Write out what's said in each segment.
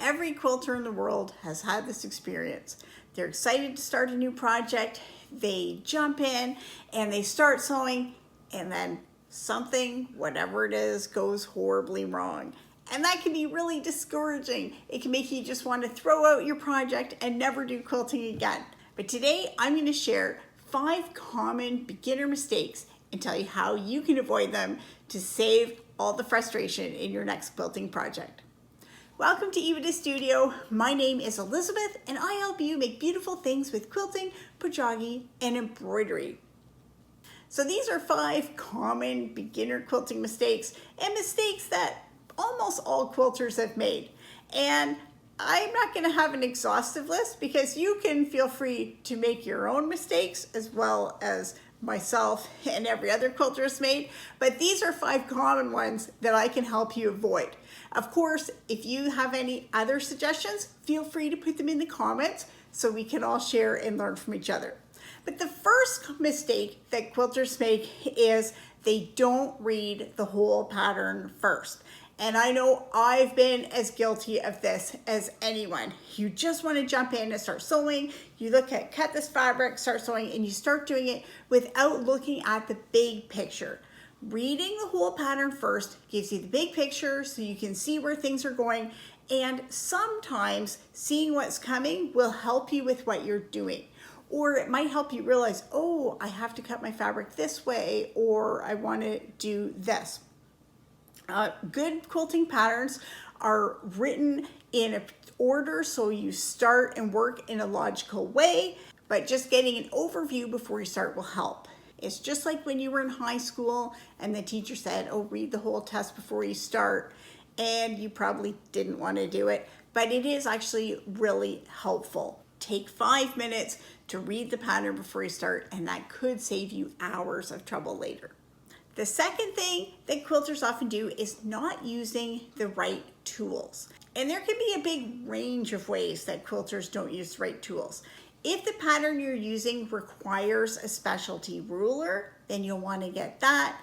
Every quilter in the world has had this experience. They're excited to start a new project, they jump in and they start sewing, and then something, whatever it is, goes horribly wrong. And that can be really discouraging. It can make you just want to throw out your project and never do quilting again. But today I'm going to share 5 common beginner mistakes and tell you how you can avoid them to save all the frustration in your next quilting project. Welcome to ELIZABETH Studio. My name is Elizabeth and I help you make beautiful things with quilting, pojagi, and embroidery. So these are 5 common beginner quilting mistakes and mistakes that almost all quilters have made. And I'm not going to have an exhaustive list because you can feel free to make your own mistakes as well as myself and every other quilter has made, but these are 5 common ones that I can help you avoid. Of course, if you have any other suggestions, feel free to put them in the comments so we can all share and learn from each other. But the first mistake that quilters make is they don't read the whole pattern first. And I know I've been as guilty of this as anyone. You just want to jump in and start sewing. You look at cut this fabric, start sewing, and you start doing it without looking at the big picture. Reading the whole pattern first gives you the big picture so you can see where things are going. And sometimes seeing what's coming will help you with what you're doing. Or it might help you realize, oh, I have to cut my fabric this way, or I want to do this. Good quilting patterns are written in an order, so you start and work in a logical way, but just getting an overview before you start will help. It's just like when you were in high school and the teacher said, oh, read the whole test before you start, and you probably didn't want to do it, but it is actually really helpful. Take 5 minutes to read the pattern before you start, and that could save you hours of trouble later. The second thing that quilters often do is not using the right tools. And there can be a big range of ways that quilters don't use the right tools. If the pattern you're using requires a specialty ruler, then you'll want to get that.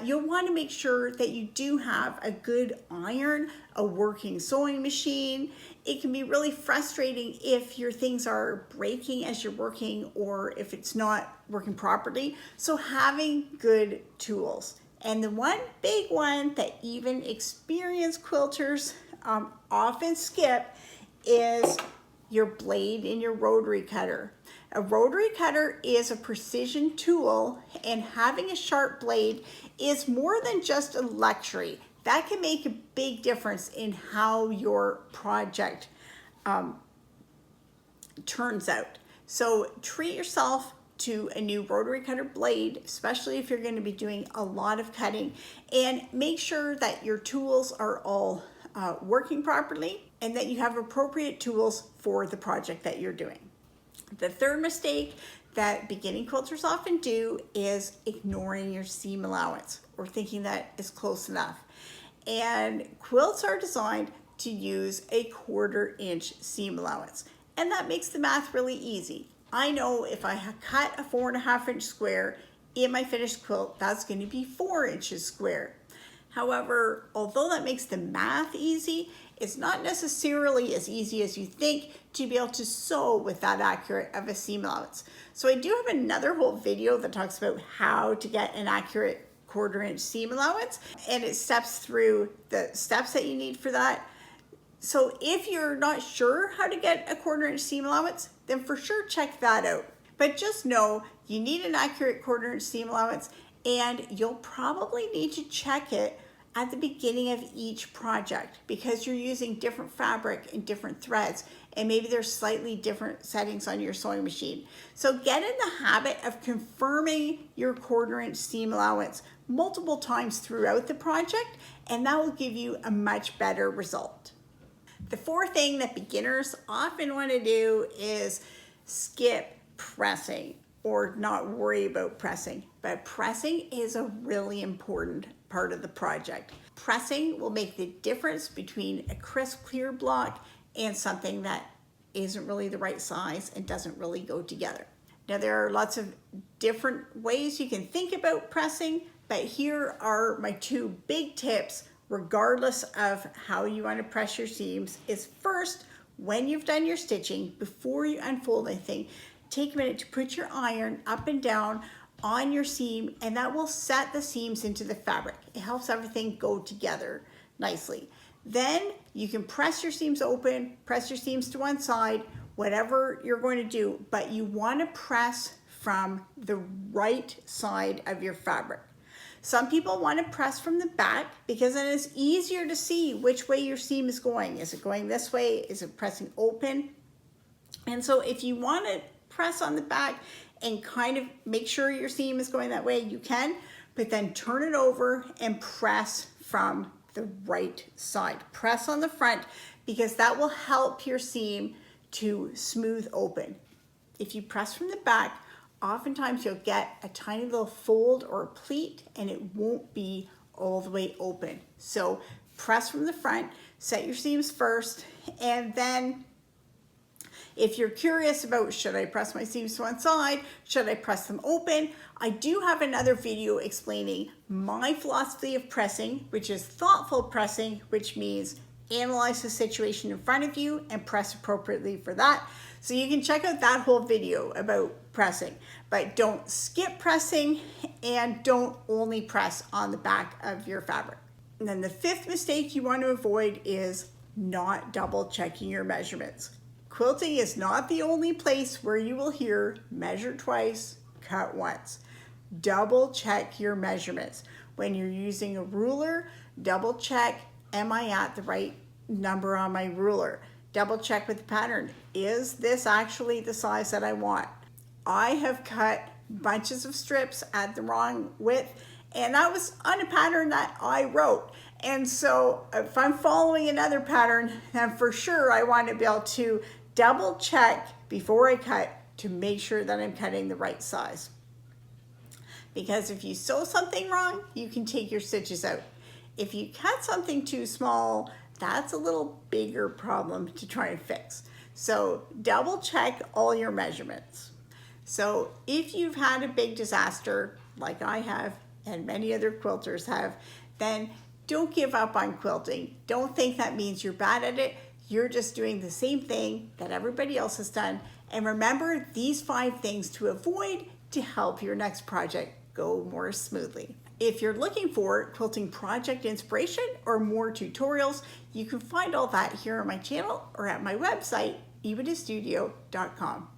You'll want to make sure that you do have a good iron, a working sewing machine. It can be really frustrating if your things are breaking as you're working or if it's not working properly. So having good tools. And the one big one that even experienced quilters often skip is your blade in your rotary cutter. A rotary cutter is a precision tool, and having a sharp blade is more than just a luxury. That can make a big difference in how your project turns out. So treat yourself to a new rotary cutter blade, especially if you're going to be doing a lot of cutting, and make sure that your tools are all working properly and that you have appropriate tools for the project that you're doing. The third mistake that beginning quilters often do is ignoring your seam allowance or thinking that is close enough. And quilts are designed to use a 1/4 inch seam allowance, and that makes the math really easy. I know if I cut a 4.5 inch square in my finished quilt, that's going to be 4 inches square. However, although that makes the math easy, it's not necessarily as easy as you think to be able to sew with that accurate of a seam allowance. So I do have another whole video that talks about how to get an accurate 1/4 inch seam allowance, and it steps through the steps that you need for that. So if you're not sure how to get a 1/4 inch seam allowance, then for sure check that out. But just know you need an accurate 1/4 inch seam allowance, and you'll probably need to check it at the beginning of each project because you're using different fabric and different threads, and maybe there's slightly different settings on your sewing machine. So get in the habit of confirming your 1/4 inch seam allowance multiple times throughout the project, and that will give you a much better result. The fourth thing that beginners often want to do is skip pressing or not worry about pressing. But pressing is a really important part of the project. Pressing will make the difference between a crisp clear block and something that isn't really the right size and doesn't really go together. Now there are lots of different ways you can think about pressing, but here are my 2 big tips regardless of how you want to press your seams, is first, when you've done your stitching, before you unfold anything, take a minute to put your iron up and down on your seam, and that will set the seams into the fabric. It helps everything go together nicely. Then you can press your seams open, press your seams to one side, whatever you're going to do, but you want to press from the right side of your fabric. Some people want to press from the back because then it's easier to see which way your seam is going. Is it going this way? Is it pressing open? And so if you want to press on the back and kind of make sure your seam is going that way, you can, but then turn it over and press from the right side. Press on the front because that will help your seam to smooth open. If you press from the back, oftentimes you'll get a tiny little fold or a pleat and it won't be all the way open. So press from the front, set your seams first, and then if you're curious about, should I press my seams to one side? Should I press them open? I do have another video explaining my philosophy of pressing, which is thoughtful pressing, which means analyze the situation in front of you and press appropriately for that. So you can check out that whole video about pressing, but don't skip pressing and don't only press on the back of your fabric. And then the fifth mistake you want to avoid is not double checking your measurements. Quilting is not the only place where you will hear measure twice, cut once. Double check your measurements. When you're using a ruler, double check, am I at the right number on my ruler? Double check with the pattern. Is this actually the size that I want? I have cut bunches of strips at the wrong width, and that was on a pattern that I wrote. And so if I'm following another pattern, then for sure I want to be able to double check before I cut to make sure that I'm cutting the right size. Because if you sew something wrong, you can take your stitches out. If you cut something too small, that's a little bigger problem to try and fix. So double check all your measurements. So if you've had a big disaster, like I have and many other quilters have, then don't give up on quilting. Don't think that means you're bad at it. You're just doing the same thing that everybody else has done. And remember these 5 things to avoid to help your next project go more smoothly. If you're looking for quilting project inspiration or more tutorials, you can find all that here on my channel or at my website, ebonystudio.com.